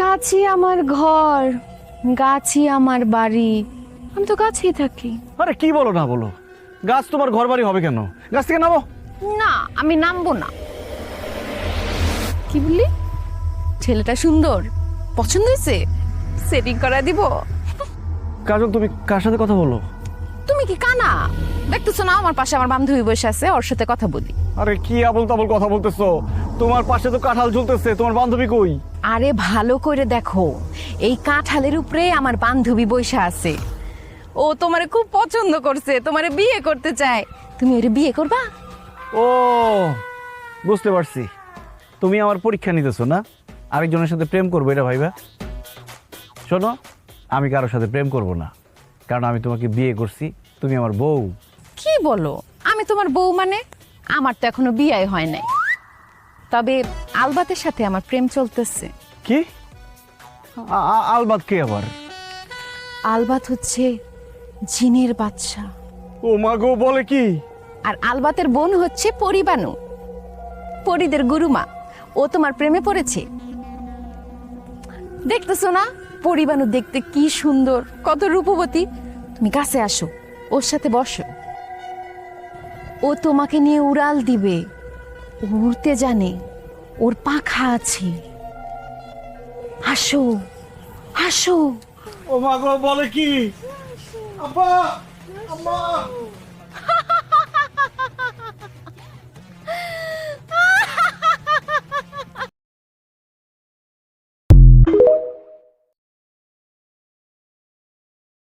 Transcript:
গাছই আমার ঘর, গাছই আমার বাড়ি, আমি তো গাছেই থাকি। আরে কি বলো না বলো, গাছ তোমার ঘর বাড়ি হবে কেন? গাছ থেকে নামো। না, আমি নামবো না। কি বললি? ছেলেটা সুন্দর, পছন্দ হয়েছে, সেটিং করা দিব। কাজল, তুমি কার সাথে কথা বলো? তুমি কি কানা দেখতেছো না? আমার পাশে আমার বান্ধবী বসে আছে, ওর সাথে কথা বলি। আরে কি আবল তাবল কথা বলতেছো? তোমার পাশে তো কাঁঠাল ঝুলতেছে, তোমার বান্ধবী কই? আরে ভালো করে দেখো, এই কাঁঠালের উপরে আমার বান্ধবী বসে আছে। ও তোমারে খুব পছন্দ করছে, তোমারে বিয়ে করতে চায়। তুমি ওরে বিয়ে করবা? ও, বুঝতে পারছি, তুমি আমার পরীক্ষা নিতেছো না, আরেকজনের সাথে প্রেম করবো এটা ভাইবা। শোনো, আমি কারোর সাথে প্রেম করব না, কারণ আমি তোমাকে বিয়ে করছি, তুমি আমার বউ। কি বলো? আমি তোমার বউ মানে? আমার তো এখনো বিয়ে হয় নাই, তবে আলবাতের সাথে আমার প্রেম চলতেছে। কি? আলবাত কে আবার? আলবাত হচ্ছে জিনের বাদশা, ও মা গো, বলে কি? আর আলবাতের বোন হচ্ছে পরিবানু, পরিদের গুরুমা। ও তোমার প্রেমে পড়েছে। দেখতেছো না পরিবানু দেখতে কি সুন্দর, কত রূপবতী। তুমি কাছে আসো, ওর সাথে বসো, ও তোমাকে নিয়ে উড়াল দিবে। ও উড়তে জানে, ওর পাখা আছে। আসো আসো। ও মা গো, বলে কি? আব্বা, আম্মা।